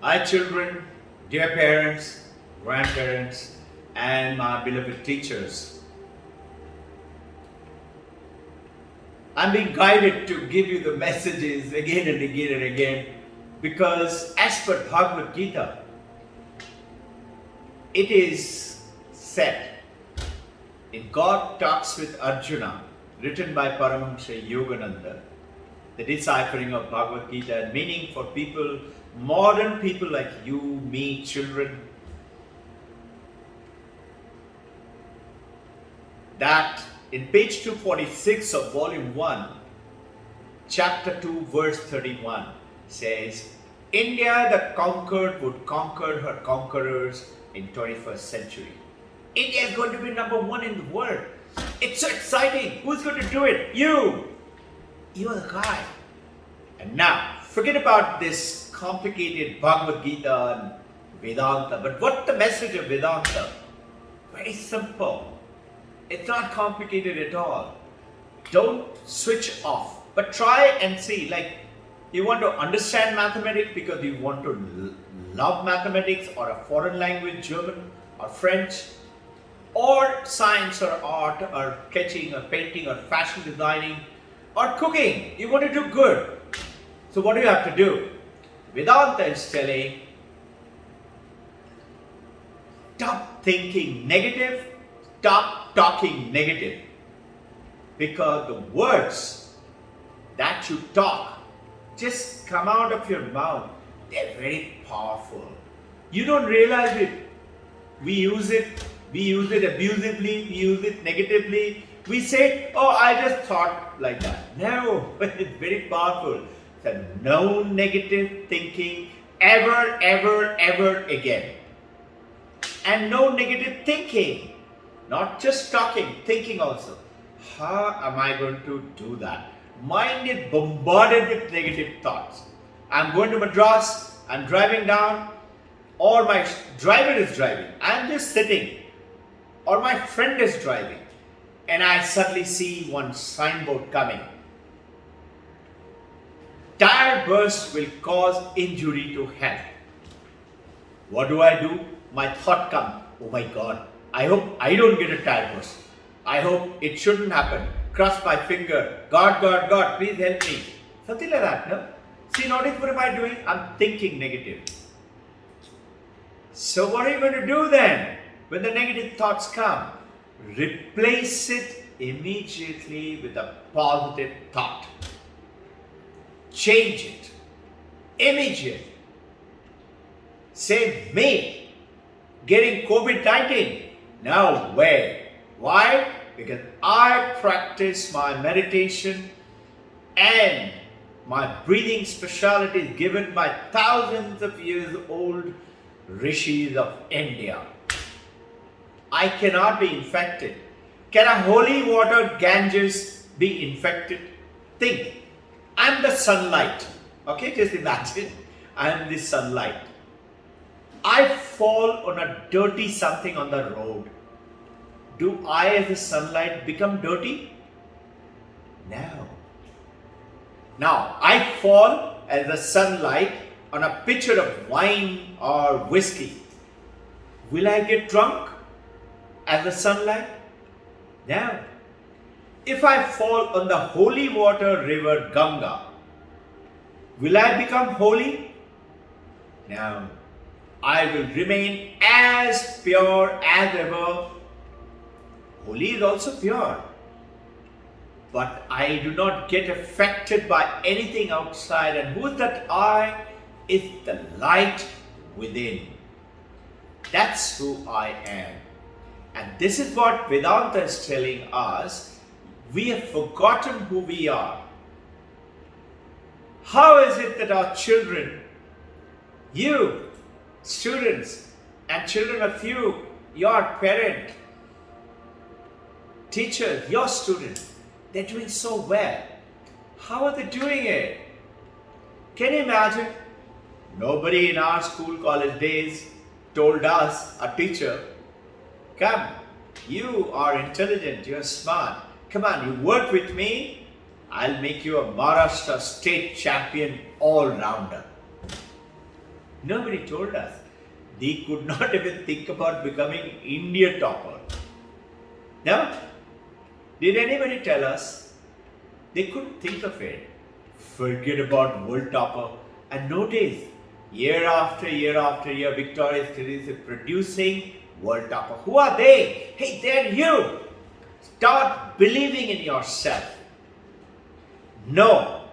Hi, children, dear parents, grandparents, and my beloved teachers. I'm being guided to give you the messages again and again and again because, as per Bhagavad Gita, it is said in God Talks with Arjuna, written by Paramahamsa Yogananda, the deciphering of Bhagavad Gita, and meaning for people, modern people like you, me, children, that in page 246 of volume 1, chapter 2, verse 31 says, India the conquered would conquer her conquerors in 21st century. India is going to be number one in the world. It's so exciting. Who's going to do it? You. You are the guy. And now, forget about this complicated Bhagavad Gita and Vedanta. But what's the message of Vedanta? Very simple. It's not complicated at all. Don't switch off. But try and see. Like, you want to understand mathematics because you want to love mathematics or a foreign language, German or French, or science or art or sketching or painting or fashion designing or cooking. You want to do good. So what do you have to do? Vedanta is telling, stop thinking negative, stop talking negative. Because the words that you talk just come out of your mouth. They're very powerful. You don't realize it. We use it abusively, we use it negatively. We say, oh, I just thought like that. No, it's very powerful. So no negative thinking ever again. And no negative thinking. Not just talking, thinking also. How am I going to do that? Mind is bombarded with negative thoughts. I'm going to Madras, I'm driving down, or my driver is driving. I'm just sitting, or my friend is driving, and I suddenly see one signboard coming. Tire burst will cause injury to health. What do? My thought comes, oh my God, I hope I don't get a tire burst. I hope it shouldn't happen. Cross my finger. God, please help me. Something like that, no? See, notice what am I doing? I'm thinking negative. So what are you going to do then? When the negative thoughts come, replace it immediately with a positive thought. Change it. Immediately. Say, me getting COVID-19. No way. Why? Because I practice my meditation and my breathing speciality is given by thousands of years old rishis of India. I cannot be infected. Can a holy water Ganges be infected? Think. I'm the sunlight. Okay, just imagine. I'm the sunlight. I fall on a dirty something on the road. Do I as the sunlight become dirty? No. Now, I fall as the sunlight on a pitcher of wine or whiskey. Will I get drunk as the sunlight? No. If I fall on the holy water river Ganga, will I become holy? No. I will remain as pure as ever. Holy is also pure. But I do not get affected by anything outside. And who is that I? It's the light within. That's who I am. And this is what Vedanta is telling us. We have forgotten who we are. How is it that our children, you, students, and children of you, your parent, teachers, your students, they're doing so well. How are they doing it? Can you imagine? Nobody in our school, college days told us, a teacher, come, you are intelligent, you're smart. Come on, you work with me, I'll make you a Maharashtra state champion all-rounder. Nobody told us. They could not even think about becoming India topper. No? Did anybody tell us? They couldn't think of it. Forget about world topper. And notice, year after year after year, Victoria's Secret is producing world topper. Who are they? Hey, they're you. Start believing in yourself. No,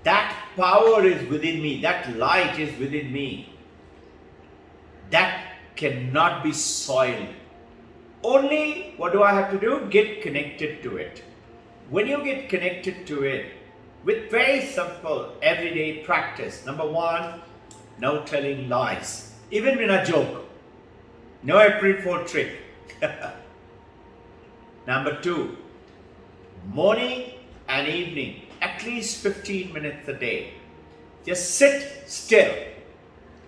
that power is within me. That light is within me. That cannot be soiled. Only what do I have to do? Get connected to it. When you get connected to it, with very simple everyday practice. Number one, no telling lies. Even when I joke. No April Fool trick. Number two, morning and evening, at least 15 minutes a day. Just sit still.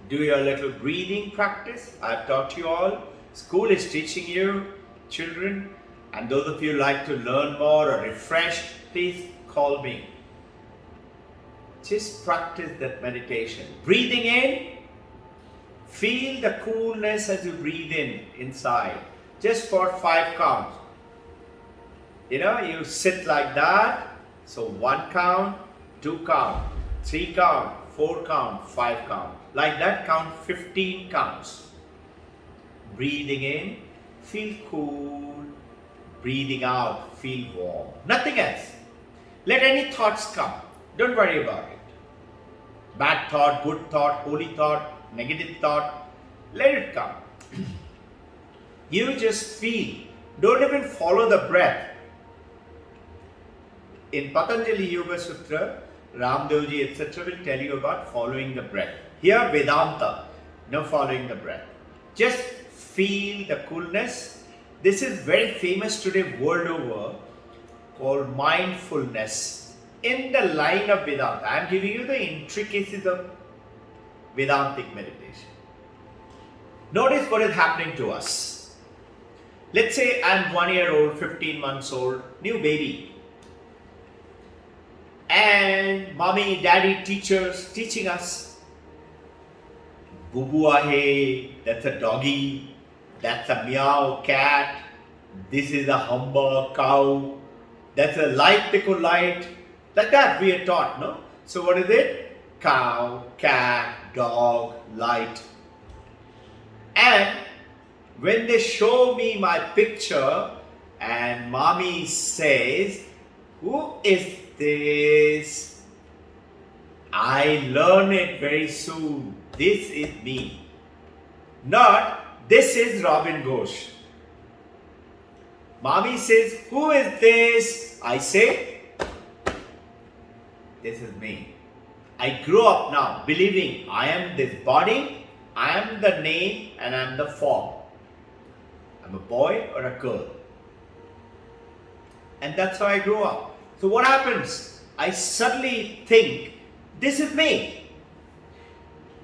Do your little breathing practice. I've taught you all. School is teaching you, children. And those of you who like to learn more or refresh, please call me. Just practice that meditation. Breathing in, feel the coolness as you breathe in inside. Just for 5 counts. You sit like that. So 1 count, 2 count, 3 count, 4 count, 5 count. Like that, count 15 counts. Breathing in, feel cool. Breathing out, feel warm. Nothing else. Let any thoughts come. Don't worry about it. Bad thought, good thought, holy thought, negative thought. Let it come. You just feel. Don't even follow the breath. In Patanjali Yoga Sutra, Ramdevji etc. will tell you about following the breath. Here Vedanta, no following the breath. Just feel the coolness. This is very famous today world over, called mindfulness. In the line of Vedanta, I am giving you the intricacies of Vedantic meditation. Notice what is happening to us. Let's say I am 1 year old, 15 months old, new baby. And mommy, daddy, teachers teaching us. Bubu ahe, that's a doggy. That's a meow cat. This is a humber cow. That's a light, pickle light. Like that we are taught, no? So what is it? Cow, cat, dog, light. And when they show me my picture and mommy says, who is this? I learn it very soon. This is me. Not, this is Robin Ghosh. Mommy says, who is this? I say, this is me. I grew up now believing I am this body, I am the name, and I am the form. I'm a boy or a girl. And that's how I grew up. So what happens? I suddenly think, this is me.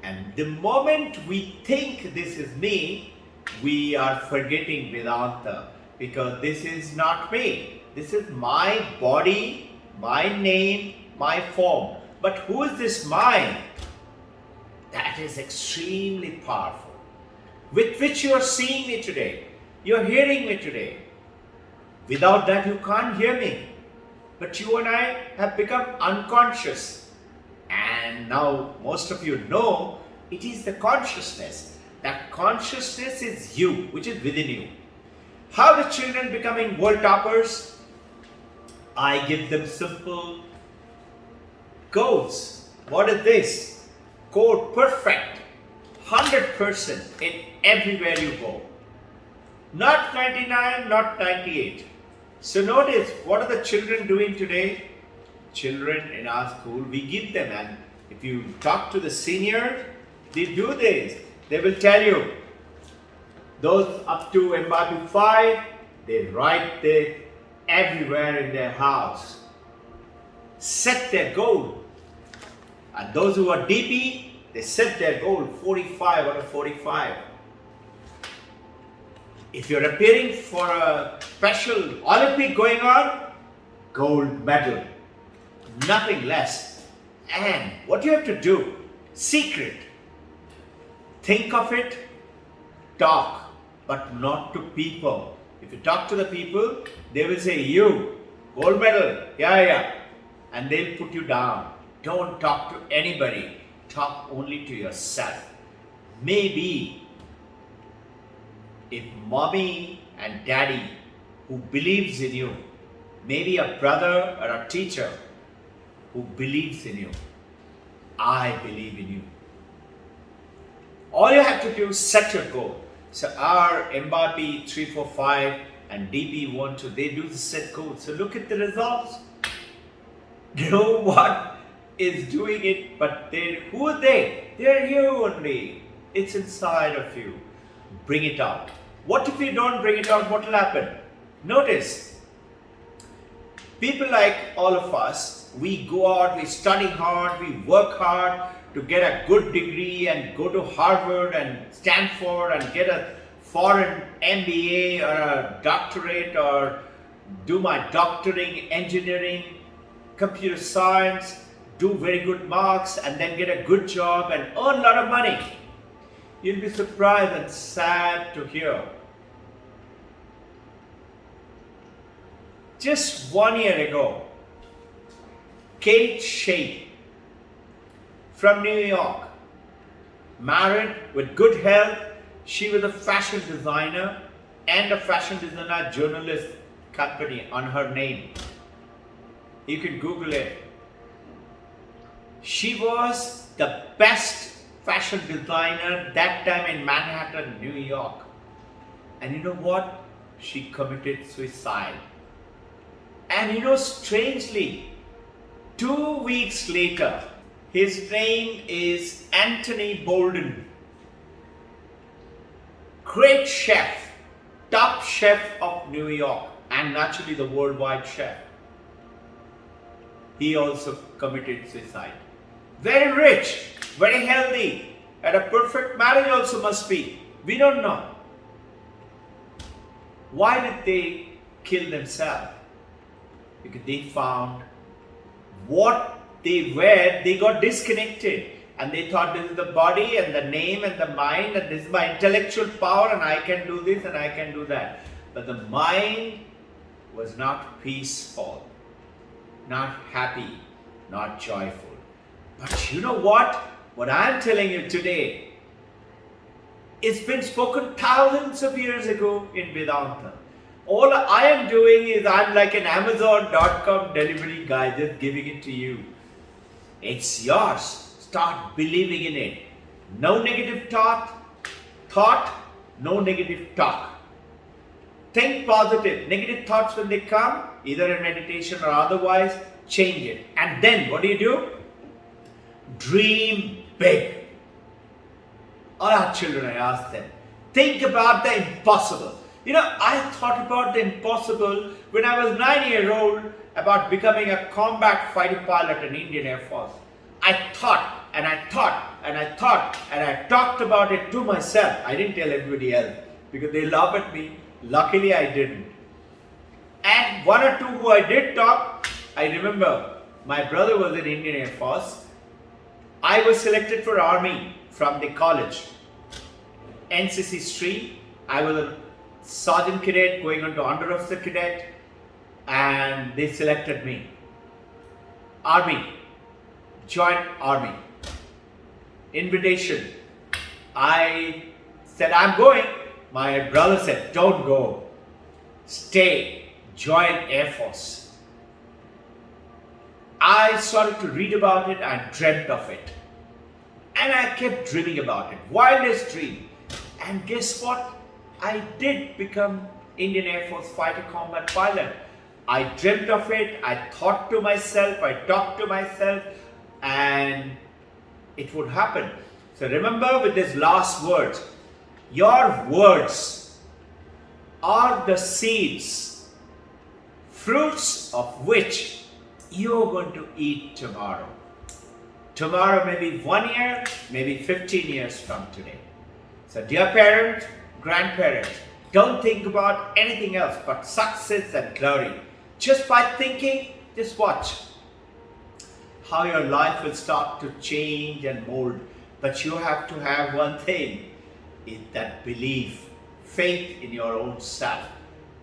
And the moment we think this is me, we are forgetting Vedanta. Because this is not me. This is my body, my name, my form. But who is this mind? That is extremely powerful. With which you are seeing me today. You are hearing me today. Without that you can't hear me. But you and I have become unconscious. And now most of you know it is the consciousness. That consciousness is you, which is within you. How the children becoming world toppers? I give them simple codes. What is this? Code perfect. 100% in everywhere you go. Not 99, not 98. So notice, what are the children doing today? Children in our school, we give them, and if you talk to the seniors, they do this. They will tell you, those up to MBABI 5, they write it everywhere in their house. Set their goal. And those who are DP, they set their goal 45 out of 45. If you're appearing for a special Olympic going on, gold medal. Nothing less. And what you have to do, secret. Think of it, talk, but not to people. If you talk to the people, they will say, you, gold medal, yeah, and they'll put you down. Don't talk to anybody. Talk only to yourself. Maybe if mommy and daddy who believes in you, maybe a brother or a teacher who believes in you, I believe in you. All you have to do is set your goal. So our MBAP 345 and DB 12, they do the set goal. So look at the results. No one is doing it, but who are they? They're you only. It's inside of you. Bring it out. What if you don't bring it out? What will happen? Notice, people like all of us, we go out, we study hard, we work hard to get a good degree and go to Harvard and Stanford and get a foreign MBA or a doctorate or do my doctoring, engineering, computer science, do very good marks and then get a good job and earn a lot of money. You'll be surprised and sad to hear. Just 1 year ago, Kate Shade from New York, married with good health. She was a fashion designer and a fashion designer journalist company on her name. You can Google it. She was the best fashion designer that time in Manhattan, New York. And you know what? She committed suicide. And you know, strangely, 2 weeks later, his name is Anthony Bourdain. Great chef, top chef of New York, and naturally the worldwide chef. He also committed suicide. Very rich, very healthy, and a perfect marriage also must be. We don't know. Why did they kill themselves? Because they found what they were, they got disconnected. And they thought this is the body and the name and the mind and this is my intellectual power and I can do this and I can do that. But the mind was not peaceful, not happy, not joyful. But you know what? What I'm telling you today, it's been spoken thousands of years ago in Vedanta. All I am doing is I'm like an Amazon.com delivery guy, just giving it to you. It's yours. Start believing in it. No negative thought, no negative talk. Think positive. Negative thoughts when they come, either in meditation or otherwise, change it. And then what do? Dream big. All our children, I ask them, think about the impossible. You know, I thought about the impossible when I was 9-year-old about becoming a combat fighter pilot in Indian Air Force. I thought and I talked about it to myself. I didn't tell everybody else because they laugh at me. Luckily, I didn't. And one or two who I did talk, I remember my brother was in Indian Air Force. I was selected for Army from the college. NCC stream. I was a sergeant cadet going on to under officer cadet and they selected me. Army. Joined Army. Invitation. I said, I'm going. My brother said, don't go. Stay. Join Air Force. I started to read about it and dreamt of it. And I kept dreaming about it. Wildest dream. And guess what? I did become Indian Air Force fighter combat pilot. I dreamt of it. I thought to myself. I talked to myself. And it would happen. So remember with these last words, your words are the seeds, fruits of which you're going to eat tomorrow. Tomorrow may be 1 year, maybe 15 years from today. So dear parents, grandparents, don't think about anything else but success and glory. Just by thinking, just watch how your life will start to change and mold. But you have to have one thing, is that belief, faith in your own self.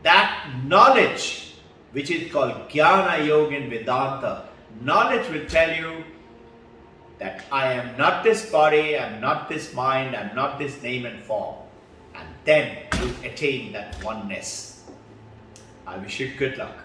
That knowledge, which is called Jnana Yoga in Vedanta, knowledge will tell you that I am not this body, I am not this mind, I am not this name and form. And then you attain that oneness. I wish you good luck.